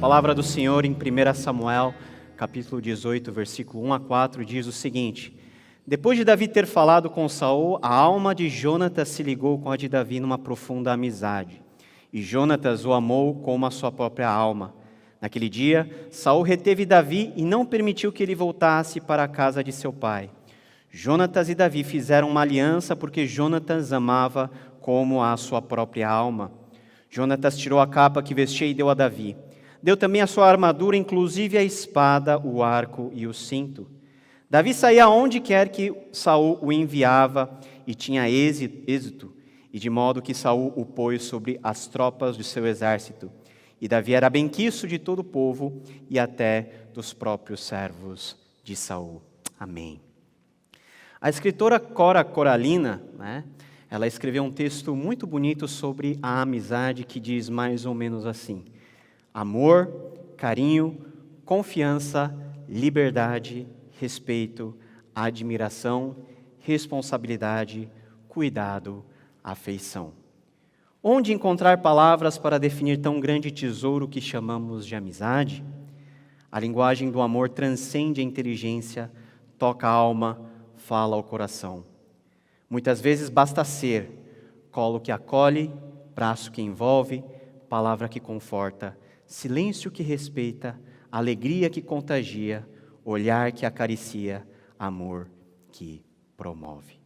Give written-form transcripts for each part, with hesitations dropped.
Palavra do Senhor em 1 Samuel, capítulo 18, versículo 1 a 4, diz o seguinte: Depois de Davi ter falado com Saul, a alma de Jonatas se ligou com a de Davi numa profunda amizade. E Jonatas o amou como a sua própria alma. Naquele dia, Saul reteve Davi e não permitiu que ele voltasse para a casa de seu pai. Jonatas e Davi fizeram uma aliança porque Jonatas amava como a sua própria alma. Jonatas tirou a capa que vestia e deu a Davi. Deu também a sua armadura, inclusive a espada, o arco e o cinto. Davi saía aonde quer que Saul o enviava e tinha êxito, e de modo que Saul o pôs sobre as tropas de seu exército. E Davi era benquisto de todo o povo e até dos próprios servos de Saul. Amém. A escritora Cora Coralina, ela escreveu um texto muito bonito sobre a amizade que diz mais ou menos assim: amor, carinho, confiança, liberdade, respeito, admiração, responsabilidade, cuidado, afeição. Onde encontrar palavras para definir tão grande tesouro que chamamos de amizade? A linguagem do amor transcende a inteligência, toca a alma, fala ao coração. Muitas vezes basta ser colo que acolhe, braço que envolve, palavra que conforta, silêncio que respeita, alegria que contagia, olhar que acaricia, amor que promove.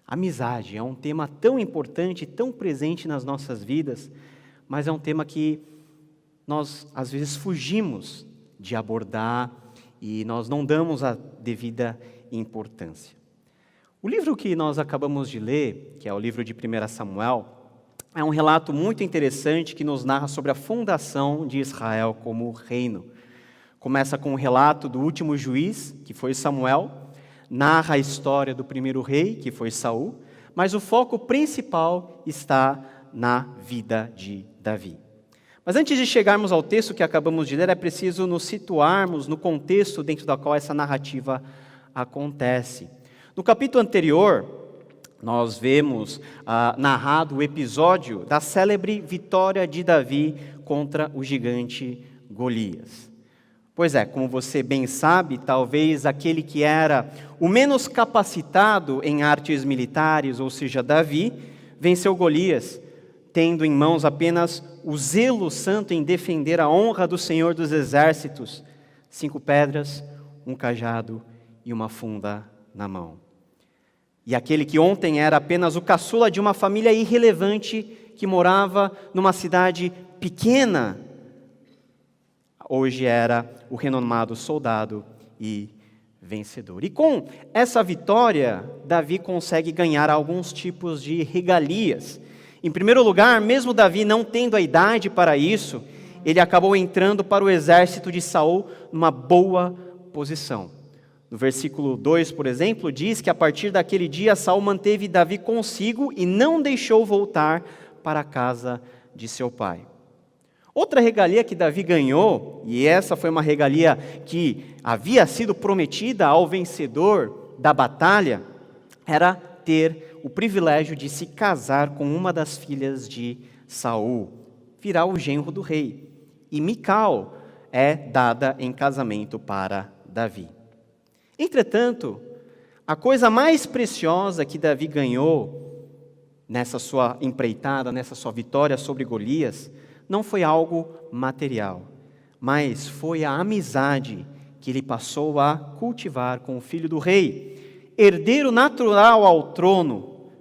Amizade é um tema tão importante, tão presente nas nossas vidas, mas é um tema que nós às vezes fugimos de abordar e nós não damos a devida importância. O livro que nós acabamos de ler, que é o livro de 1 Samuel, é um relato muito interessante que nos narra sobre a fundação de Israel como reino. Começa com o relato do último juiz, que foi Samuel, narra a história do primeiro rei, que foi Saul, mas o foco principal está na vida de Davi. Mas antes de chegarmos ao texto que acabamos de ler, é preciso nos situarmos no contexto dentro do qual essa narrativa acontece. No capítulo anterior, nós vemos narrado o episódio da célebre vitória de Davi contra o gigante Golias. Pois é, como você bem sabe, talvez aquele que era o menos capacitado em artes militares, ou seja, Davi, venceu Golias, tendo em mãos apenas o zelo santo em defender a honra do Senhor dos Exércitos, 5 pedras, um cajado e uma funda na mão. E aquele que ontem era apenas o caçula de uma família irrelevante que morava numa cidade pequena, hoje era o renomado soldado e vencedor. E com essa vitória, Davi consegue ganhar alguns tipos de regalias. Em primeiro lugar, mesmo Davi não tendo a idade para isso, ele acabou entrando para o exército de Saul numa boa posição. No versículo 2, por exemplo, diz que a partir daquele dia Saul manteve Davi consigo e não deixou voltar para a casa de seu pai. Outra regalia que Davi ganhou, e essa foi uma regalia que havia sido prometida ao vencedor da batalha, era ter o privilégio de se casar com uma das filhas de Saul, virar o genro do rei. E Mical é dada em casamento para Davi. Entretanto, a coisa mais preciosa que Davi ganhou nessa sua empreitada, nessa sua vitória sobre Golias, não foi algo material, mas foi a amizade que ele passou a cultivar com o filho do rei, herdeiro natural ao trono,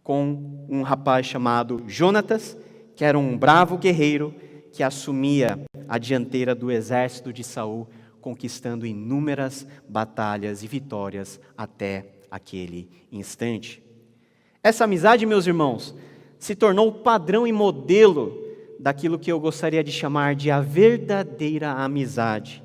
com um rapaz chamado Jonatas, que era um bravo guerreiro que assumia a dianteira do exército de Saul, conquistando inúmeras batalhas e vitórias até aquele instante. Essa amizade, meus irmãos, se tornou o padrão e modelo daquilo que eu gostaria de chamar de a verdadeira amizade.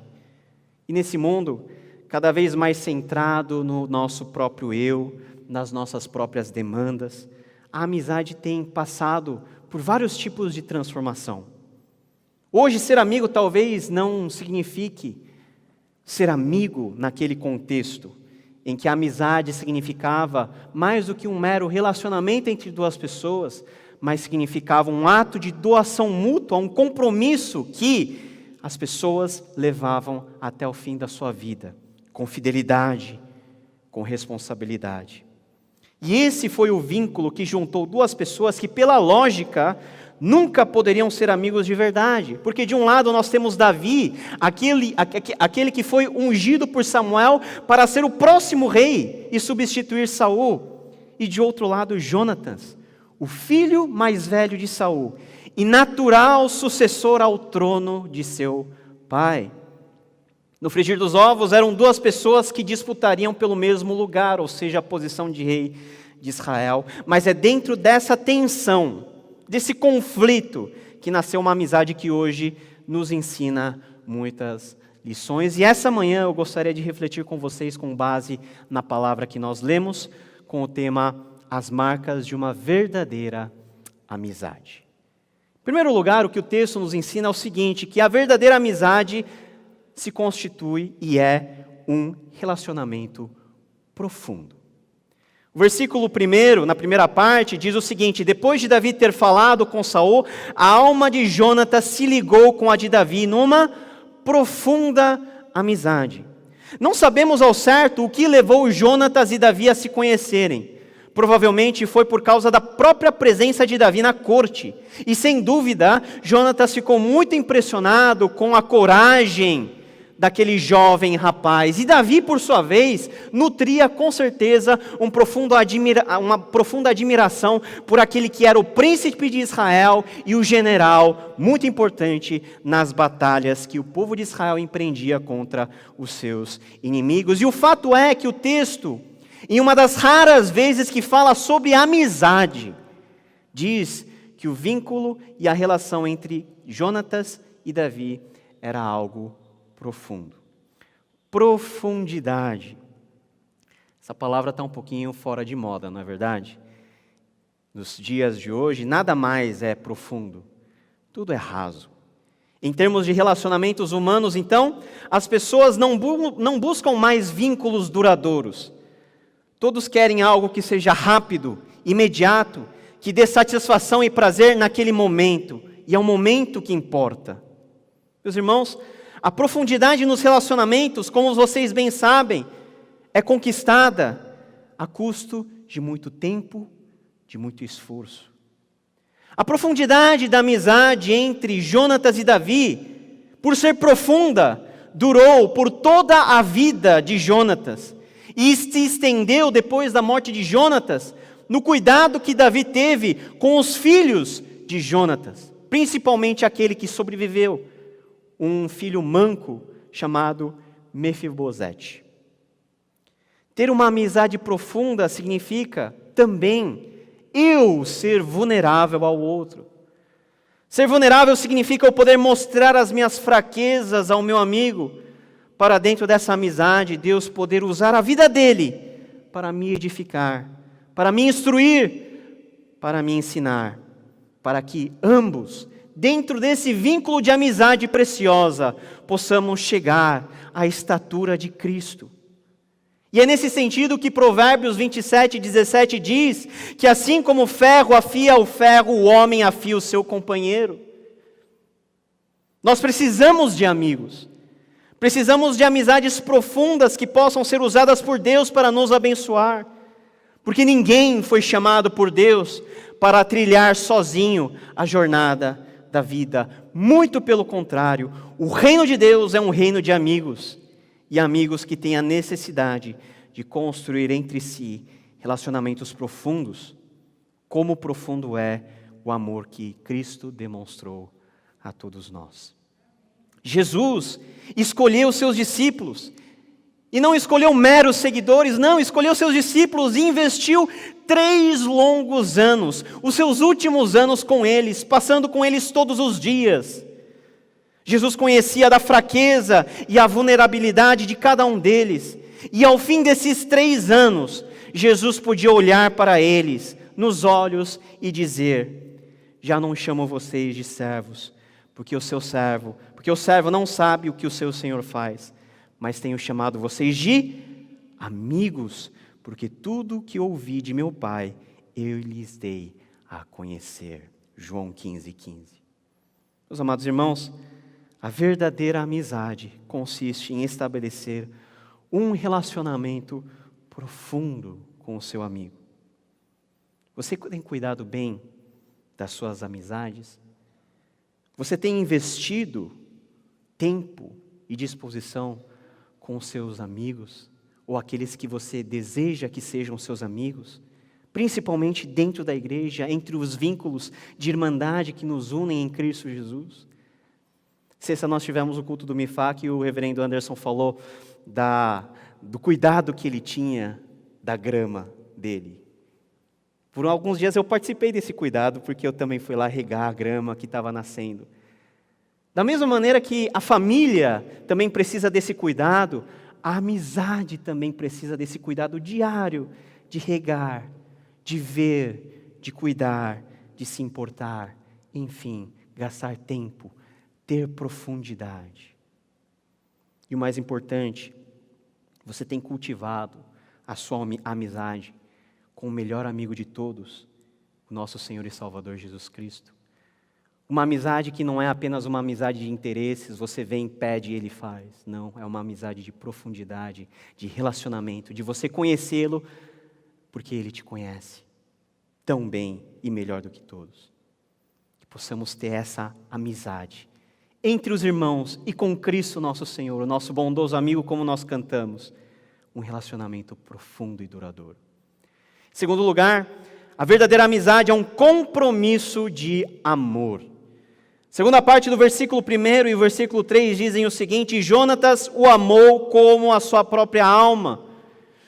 E nesse mundo, cada vez mais centrado no nosso próprio eu, nas nossas próprias demandas, a amizade tem passado por vários tipos de transformação. Hoje, ser amigo talvez não signifique ser amigo naquele contexto em que a amizade significava mais do que um mero relacionamento entre duas pessoas, mas significava um ato de doação mútua, um compromisso que as pessoas levavam até o fim da sua vida, com fidelidade, com responsabilidade. E esse foi o vínculo que juntou duas pessoas que, pela lógica, nunca poderiam ser amigos de verdade. Porque de um lado nós temos Davi, aquele que foi ungido por Samuel para ser o próximo rei e substituir Saul. E de outro lado, Jonatas, o filho mais velho de Saul e natural sucessor ao trono de seu pai. No frigir dos ovos eram duas pessoas que disputariam pelo mesmo lugar, ou seja, a posição de rei de Israel. Mas é dentro dessa tensão, desse conflito, que nasceu uma amizade que hoje nos ensina muitas lições. E essa manhã eu gostaria de refletir com vocês com base na palavra que nós lemos, com o tema As Marcas de uma Verdadeira Amizade. Em primeiro lugar, o que o texto nos ensina é o seguinte, que a verdadeira amizade se constitui e é um relacionamento profundo. O versículo 1, na primeira parte, diz o seguinte: depois de Davi ter falado com Saul, a alma de Jonatas se ligou com a de Davi numa profunda amizade. Não sabemos ao certo o que levou Jonatas e Davi a se conhecerem. Provavelmente foi por causa da própria presença de Davi na corte. E sem dúvida, Jonatas ficou muito impressionado com a coragem daquele jovem rapaz. E Davi, por sua vez, nutria com certeza uma profunda admiração por aquele que era o príncipe de Israel e o general muito importante nas batalhas que o povo de Israel empreendia contra os seus inimigos. E o fato é que o texto, em uma das raras vezes que fala sobre amizade, diz que o vínculo e a relação entre Jonatas e Davi era algo profundo. Profundidade. Essa palavra está um pouquinho fora de moda, não é verdade? Nos dias de hoje, nada mais é profundo. Tudo é raso. Em termos de relacionamentos humanos, então, as pessoas não buscam mais vínculos duradouros. Todos querem algo que seja rápido, imediato, que dê satisfação e prazer naquele momento. E é o momento que importa. Meus irmãos, a profundidade nos relacionamentos, como vocês bem sabem, é conquistada a custo de muito tempo, de muito esforço. A profundidade da amizade entre Jonatas e Davi, por ser profunda, durou por toda a vida de Jonatas e se estendeu depois da morte de Jonatas no cuidado que Davi teve com os filhos de Jonatas, principalmente aquele que sobreviveu, um filho manco chamado Mefibosete. Ter uma amizade profunda significa também eu ser vulnerável ao outro. Ser vulnerável significa eu poder mostrar as minhas fraquezas ao meu amigo, para dentro dessa amizade Deus poder usar a vida dele para me edificar, para me instruir, para me ensinar, para que ambos, dentro desse vínculo de amizade preciosa, possamos chegar à estatura de Cristo. E é nesse sentido que Provérbios 27:17 diz que assim como o ferro afia o ferro, o homem afia o seu companheiro. Nós precisamos de amigos. Precisamos de amizades profundas que possam ser usadas por Deus para nos abençoar. Porque ninguém foi chamado por Deus para trilhar sozinho a jornada da vida. Muito pelo contrário, o reino de Deus é um reino de amigos. E amigos que têm a necessidade de construir entre si relacionamentos profundos, como profundo é o amor que Cristo demonstrou a todos nós. Jesus escolheu seus discípulos, e não escolheu meros seguidores, não, escolheu seus discípulos e investiu 3 longos anos, os seus últimos anos com eles, passando com eles todos os dias. Jesus conhecia da fraqueza e a vulnerabilidade de cada um deles. E ao fim desses 3 anos, Jesus podia olhar para eles nos olhos e dizer: já não chamo vocês de servos, porque o servo não sabe o que o seu Senhor faz, mas tenho chamado vocês de amigos, porque tudo o que ouvi de meu Pai, eu lhes dei a conhecer. João 15:15. Meus amados irmãos, a verdadeira amizade consiste em estabelecer um relacionamento profundo com o seu amigo. Você tem cuidado bem das suas amizades? Você tem investido tempo e disposição com os seus amigos, ou aqueles que você deseja que sejam seus amigos, principalmente dentro da igreja, entre os vínculos de irmandade que nos unem em Cristo Jesus? Sexta nós tivemos o culto do MIFAC e o reverendo Anderson falou do cuidado que ele tinha da grama dele. Por alguns dias eu participei desse cuidado, porque eu também fui lá regar a grama que estava nascendo. Da mesma maneira que a família também precisa desse cuidado, a amizade também precisa desse cuidado diário, de regar, de ver, de cuidar, de se importar, enfim, gastar tempo, ter profundidade. E o mais importante, você tem cultivado a sua amizade com o melhor amigo de todos, o nosso Senhor e Salvador Jesus Cristo. Uma amizade que não é apenas uma amizade de interesses, você vem, pede e Ele faz. Não, é uma amizade de profundidade, de relacionamento, de você conhecê-lo, porque Ele te conhece tão bem e melhor do que todos. Que possamos ter essa amizade entre os irmãos e com Cristo nosso Senhor, o nosso bondoso amigo, como nós cantamos, um relacionamento profundo e duradouro. Em segundo lugar, a verdadeira amizade é um compromisso de amor. Segunda parte do versículo 1 e o versículo 3 dizem o seguinte: Jonatas o amou como a sua própria alma.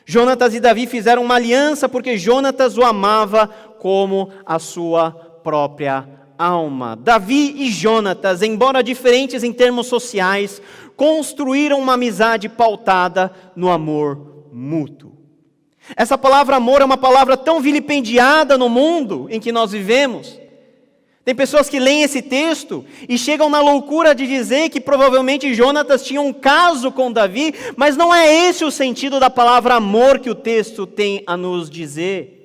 Jonatas e Davi fizeram uma aliança porque Jonatas o amava como a sua própria alma. Davi e Jonatas, embora diferentes em termos sociais, construíram uma amizade pautada no amor mútuo. Essa palavra amor é uma palavra tão vilipendiada no mundo em que nós vivemos. Tem pessoas que leem esse texto e chegam na loucura de dizer que provavelmente Jonatas tinha um caso com Davi, mas não é esse o sentido da palavra amor que o texto tem a nos dizer.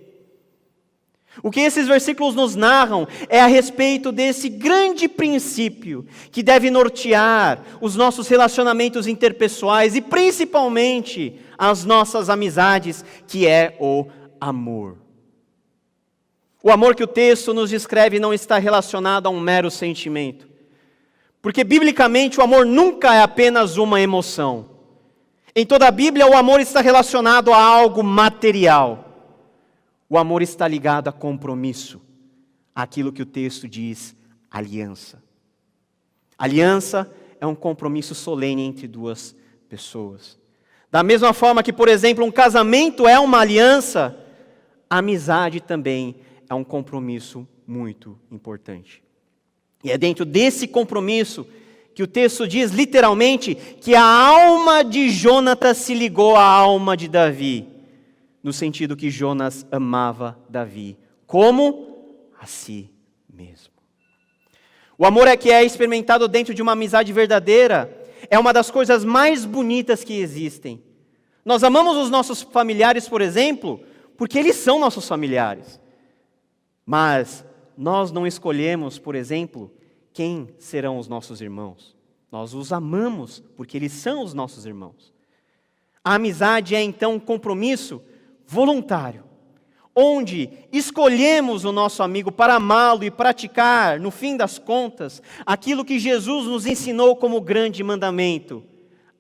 O que esses versículos nos narram é a respeito desse grande princípio que deve nortear os nossos relacionamentos interpessoais e principalmente as nossas amizades, que é o amor. O amor que o texto nos descreve não está relacionado a um mero sentimento. Porque, biblicamente, o amor nunca é apenas uma emoção. Em toda a Bíblia, o amor está relacionado a algo material. O amor está ligado a compromisso. Aquilo que o texto diz, aliança. Aliança é um compromisso solene entre duas pessoas. Da mesma forma que, por exemplo, um casamento é uma aliança, a amizade também é um compromisso muito importante. E é dentro desse compromisso que o texto diz literalmente que a alma de Jonatas se ligou à alma de Davi, no sentido que Jonas amava Davi, como a si mesmo. O amor que é experimentado dentro de uma amizade verdadeira é uma das coisas mais bonitas que existem. Nós amamos os nossos familiares, por exemplo, porque eles são nossos familiares. Mas nós não escolhemos, por exemplo, quem serão os nossos irmãos. Nós os amamos porque eles são os nossos irmãos. A amizade é então um compromisso voluntário, onde escolhemos o nosso amigo para amá-lo e praticar, no fim das contas, aquilo que Jesus nos ensinou como grande mandamento: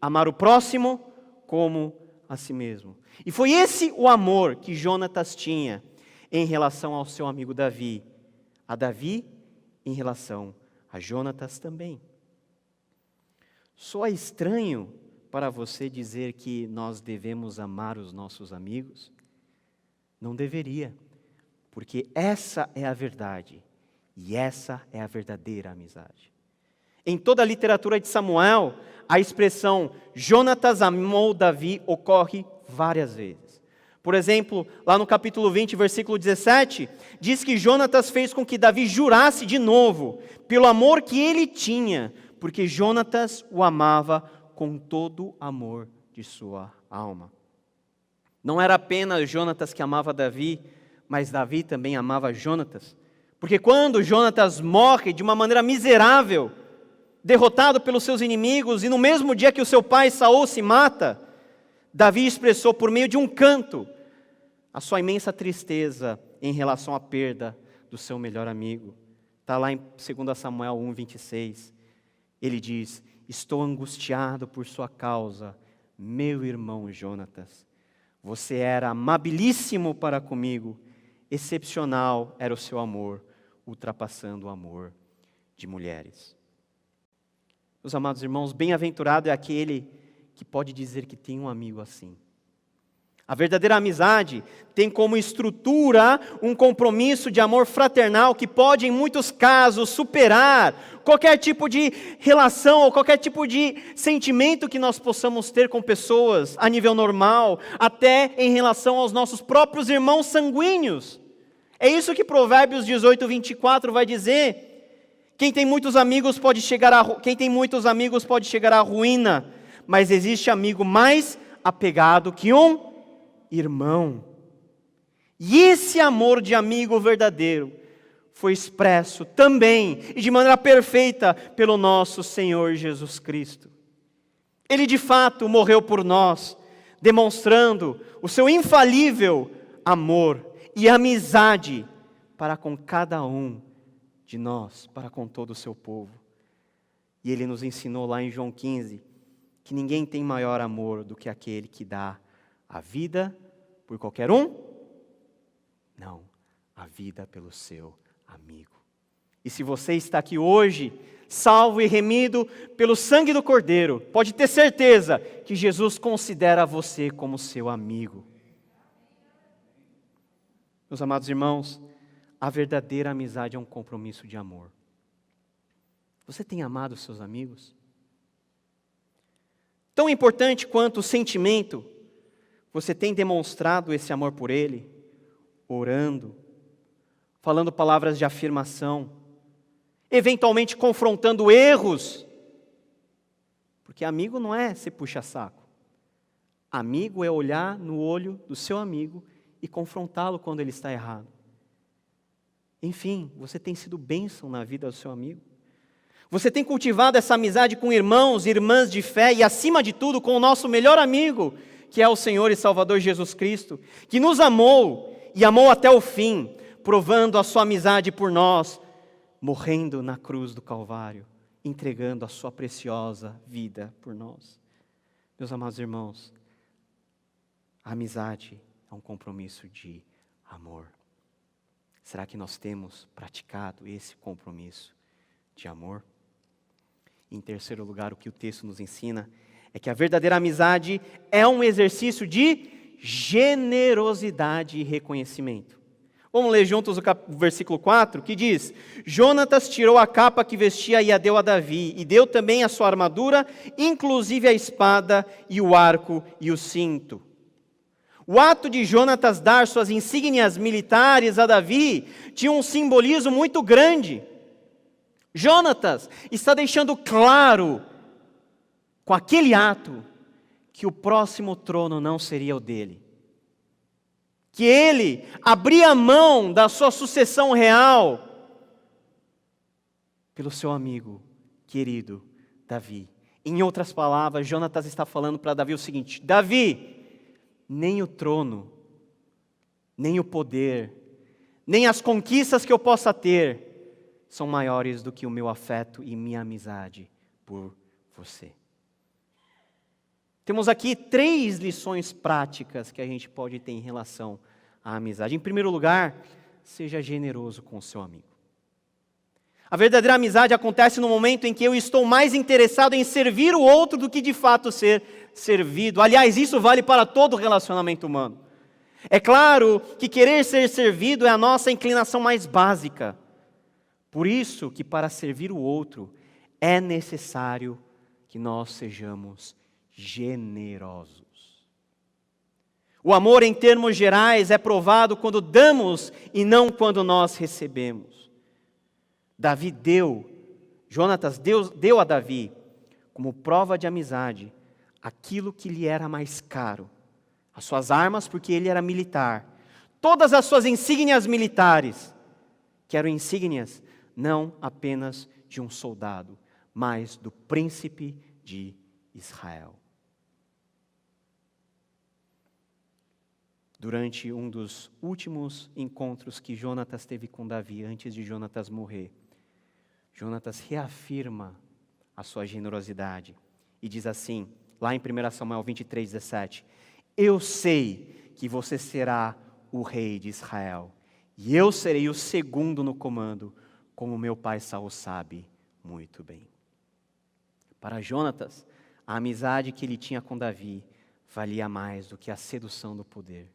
amar o próximo como a si mesmo. E foi esse o amor que Jonatas tinha em relação ao seu amigo Davi, a Davi em relação a Jonatas também. Soa estranho para você dizer que nós devemos amar os nossos amigos? Não deveria, porque essa é a verdade, e essa é a verdadeira amizade. Em toda a literatura de Samuel, a expressão Jonatas amou Davi ocorre várias vezes. Por exemplo, lá no capítulo 20, versículo 17, diz que Jonatas fez com que Davi jurasse de novo, pelo amor que ele tinha, porque Jonatas o amava com todo o amor de sua alma. Não era apenas Jonatas que amava Davi, mas Davi também amava Jonatas. Porque quando Jonatas morre de uma maneira miserável, derrotado pelos seus inimigos, e no mesmo dia que o seu pai Saul se mata, Davi expressou por meio de um canto a sua imensa tristeza em relação à perda do seu melhor amigo. Está lá em 2 Samuel 1:26. Ele diz: estou angustiado por sua causa, meu irmão Jonatas. Você era amabilíssimo para comigo, excepcional era o seu amor, ultrapassando o amor de mulheres. Meus amados irmãos, bem-aventurado é aquele que pode dizer que tem um amigo assim. A verdadeira amizade tem como estrutura um compromisso de amor fraternal que pode, em muitos casos, superar qualquer tipo de relação ou qualquer tipo de sentimento que nós possamos ter com pessoas a nível normal, até em relação aos nossos próprios irmãos sanguíneos. É isso que Provérbios 18:24 vai dizer. Quem tem muitos amigos pode chegar à ruína, mas existe amigo mais apegado que um irmão. E esse amor de amigo verdadeiro foi expresso também e de maneira perfeita pelo nosso Senhor Jesus Cristo. Ele de fato morreu por nós, demonstrando o seu infalível amor e amizade para com cada um de nós, para com todo o seu povo. E ele nos ensinou lá em João 15, que ninguém tem maior amor do que aquele que dá a vida por qualquer um? Não, a vida pelo seu amigo. E se você está aqui hoje, salvo e remido pelo sangue do Cordeiro, pode ter certeza que Jesus considera você como seu amigo. Meus amados irmãos, a verdadeira amizade é um compromisso de amor. Você tem amado seus amigos? Tão importante quanto o sentimento, você tem demonstrado esse amor por ele, orando, falando palavras de afirmação, eventualmente confrontando erros, porque amigo não é ser puxa-saco. Amigo é olhar no olho do seu amigo e confrontá-lo quando ele está errado. Enfim, você tem sido bênção na vida do seu amigo. Você tem cultivado essa amizade com irmãos e irmãs de fé e, acima de tudo, com o nosso melhor amigo, que é o Senhor e Salvador Jesus Cristo, que nos amou e amou até o fim, provando a sua amizade por nós, morrendo na cruz do Calvário, entregando a sua preciosa vida por nós. Meus amados irmãos, a amizade é um compromisso de amor. Será que nós temos praticado esse compromisso de amor? Em terceiro lugar, o que o texto nos ensina é que a verdadeira amizade é um exercício de generosidade e reconhecimento. Vamos ler juntos o versículo 4, que diz: Jonatas tirou a capa que vestia e a deu a Davi, e deu também a sua armadura, inclusive a espada e o arco e o cinto. O ato de Jonatas dar suas insígnias militares a Davi tinha um simbolismo muito grande. Jonatas está deixando claro, com aquele ato, que o próximo trono não seria o dele. Que ele abria mão da sua sucessão real pelo seu amigo querido Davi. Em outras palavras, Jonatas está falando para Davi o seguinte: Davi, nem o trono, nem o poder, nem as conquistas que eu possa ter são maiores do que o meu afeto e minha amizade por você. Temos aqui 3 lições práticas que a gente pode ter em relação à amizade. Em primeiro lugar, seja generoso com o seu amigo. A verdadeira amizade acontece no momento em que eu estou mais interessado em servir o outro do que de fato ser servido. Aliás, isso vale para todo relacionamento humano. É claro que querer ser servido é a nossa inclinação mais básica. Por isso que para servir o outro é necessário que nós sejamos generosos. O amor, em termos gerais, é provado quando damos e não quando nós recebemos. Jonatas deu a Davi, como prova de amizade, aquilo que lhe era mais caro. As suas armas, porque ele era militar. Todas as suas insígnias militares, Quero insígnias não apenas de um soldado, mas do príncipe de Israel. Durante um dos últimos encontros que Jonatas teve com Davi, antes de Jonatas morrer, Jonatas reafirma a sua generosidade e diz assim, lá em 1 Samuel 23:17, eu sei que você será o rei de Israel, e eu serei o segundo no comando, como meu pai Saul sabe muito bem. Para Jonatas, a amizade que ele tinha com Davi valia mais do que a sedução do poder.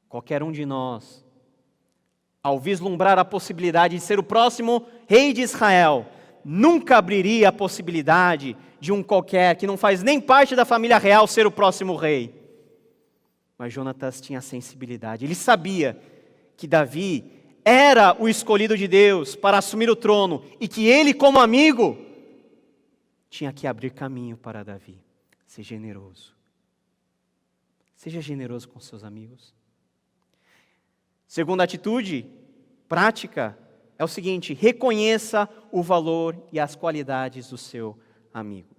Qualquer um de nós, ao vislumbrar a possibilidade de ser o próximo rei de Israel, nunca abriria a possibilidade de um qualquer que não faz nem parte da família real ser o próximo rei. Mas Jonatas tinha sensibilidade, ele sabia que Davi era o escolhido de Deus para assumir o trono e que ele, como amigo, tinha que abrir caminho para Davi. Seja generoso. Seja generoso com seus amigos. Segunda atitude prática é o seguinte: reconheça o valor e as qualidades do seu amigo.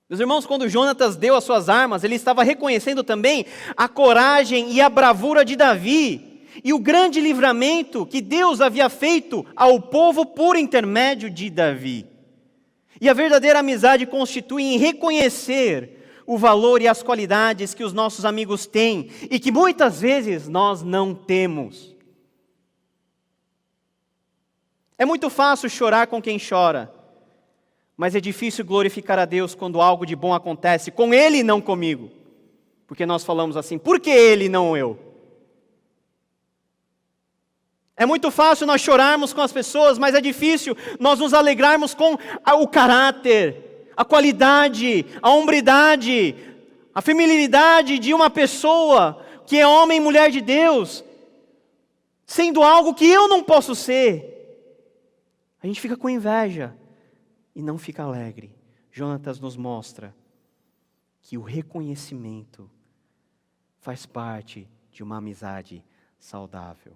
Meus irmãos, quando Jonatas deu as suas armas, ele estava reconhecendo também a coragem e a bravura de Davi e o grande livramento que Deus havia feito ao povo por intermédio de Davi. E a verdadeira amizade constitui em reconhecer o valor e as qualidades que os nossos amigos têm e que muitas vezes nós não temos. É muito fácil chorar com quem chora, mas é difícil glorificar a Deus quando algo de bom acontece com Ele e não comigo. Porque nós falamos assim, por que Ele e não eu? É muito fácil nós chorarmos com as pessoas, mas é difícil nós nos alegrarmos com o caráter, a qualidade, a hombridade, a feminilidade de uma pessoa que é homem e mulher de Deus, sendo algo que eu não posso ser. A gente fica com inveja e não fica alegre. Jonatas nos mostra que o reconhecimento faz parte de uma amizade saudável.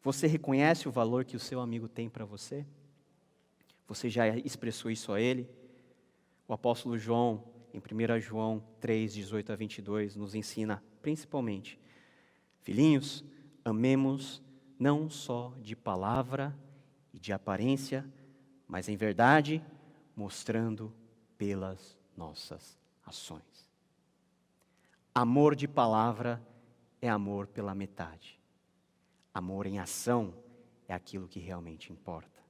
Você reconhece o valor que o seu amigo tem para você? Você já expressou isso a ele? O apóstolo João, em 1 João 3, 18 a 22, nos ensina principalmente: filhinhos, amemos não só de palavra e de aparência, mas em verdade, mostrando pelas nossas ações. Amor de palavra é amor pela metade. Amor em ação é aquilo que realmente importa.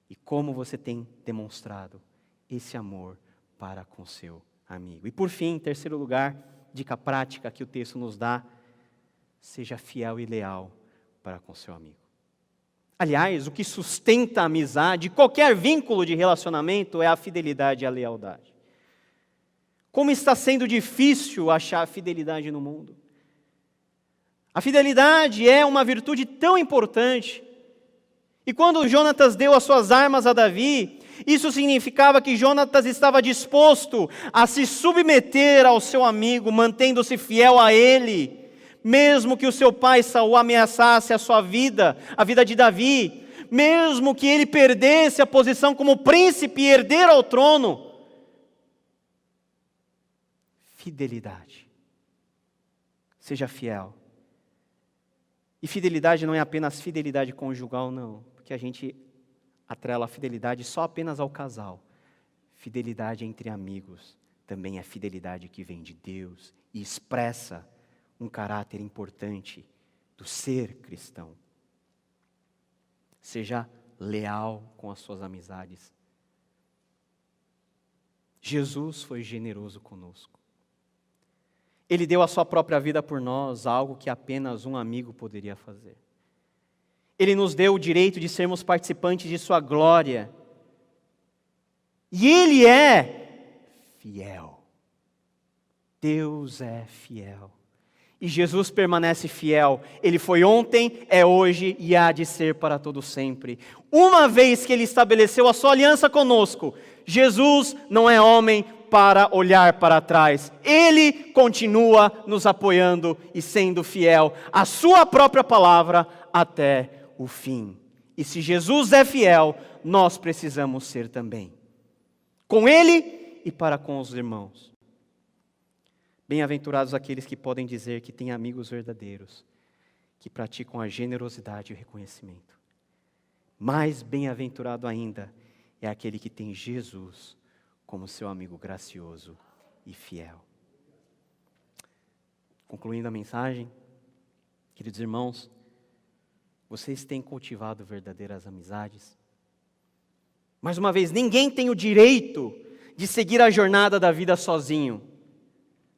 E como você tem demonstrado esse amor para com seu amigo. E por fim, em terceiro lugar, dica prática que o texto nos dá: seja fiel e leal para com seu amigo. Aliás, o que sustenta a amizade, qualquer vínculo de relacionamento, é a fidelidade e a lealdade. Como está sendo difícil achar fidelidade no mundo. A fidelidade é uma virtude tão importante. E quando Jonatas deu as suas armas a Davi, isso significava que Jonatas estava disposto a se submeter ao seu amigo, mantendo-se fiel a ele, mesmo que o seu pai Saul ameaçasse a sua vida, a vida de Davi, mesmo que ele perdesse a posição como príncipe e herdeiro ao trono. Fidelidade. Seja fiel. E fidelidade não é apenas fidelidade conjugal, não, porque a gente atrela a fidelidade só apenas ao casal. Fidelidade entre amigos também é fidelidade que vem de Deus e expressa um caráter importante do ser cristão. Seja leal com as suas amizades. Jesus foi generoso conosco. Ele deu a sua própria vida por nós, algo que apenas um amigo poderia fazer. Ele nos deu o direito de sermos participantes de sua glória. E Ele é fiel. Deus é fiel. E Jesus permanece fiel. Ele foi ontem, é hoje e há de ser para todo sempre. Uma vez que Ele estabeleceu a sua aliança conosco, Jesus não é homem para olhar para trás. Ele continua nos apoiando e sendo fiel à sua própria palavra, até o fim. E se Jesus é fiel, nós precisamos ser também. Com Ele e para com os irmãos. Bem-aventurados aqueles que podem dizer que têm amigos verdadeiros, que praticam a generosidade e o reconhecimento. Mais bem-aventurado ainda é aquele que tem Jesus como seu amigo gracioso e fiel. Concluindo a mensagem, queridos irmãos, vocês têm cultivado verdadeiras amizades? Mais uma vez, ninguém tem o direito de seguir a jornada da vida sozinho.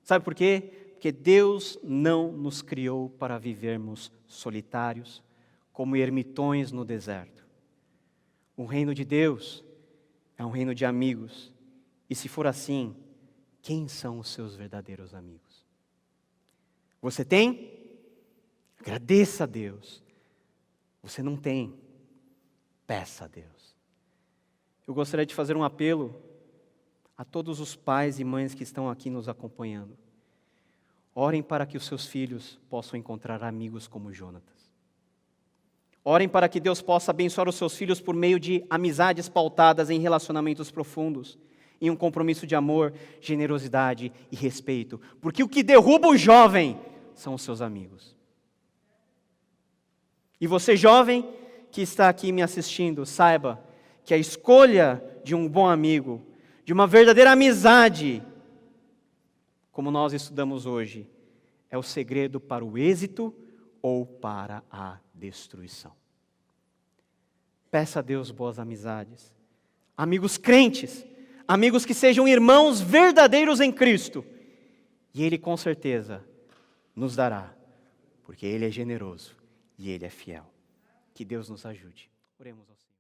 Sabe por quê? Porque Deus não nos criou para vivermos solitários, como ermitões no deserto. O reino de Deus é um reino de amigos. E se for assim, quem são os seus verdadeiros amigos? Você tem? Agradeça a Deus. Você não tem? Peça a Deus. Eu gostaria de fazer um apelo a todos os pais e mães que estão aqui nos acompanhando. Orem para que os seus filhos possam encontrar amigos como Jonatas. Orem para que Deus possa abençoar os seus filhos por meio de amizades pautadas em relacionamentos profundos, em um compromisso de amor, generosidade e respeito. Porque o que derruba o jovem são os seus amigos. E você, jovem, que está aqui me assistindo, saiba que a escolha de um bom amigo, de uma verdadeira amizade, como nós estudamos hoje, é o segredo para o êxito ou para a destruição. Peça a Deus boas amizades, amigos crentes, amigos que sejam irmãos verdadeiros em Cristo, e Ele com certeza nos dará, porque Ele é generoso e Ele é fiel. Que Deus nos ajude. Oremos ao Senhor.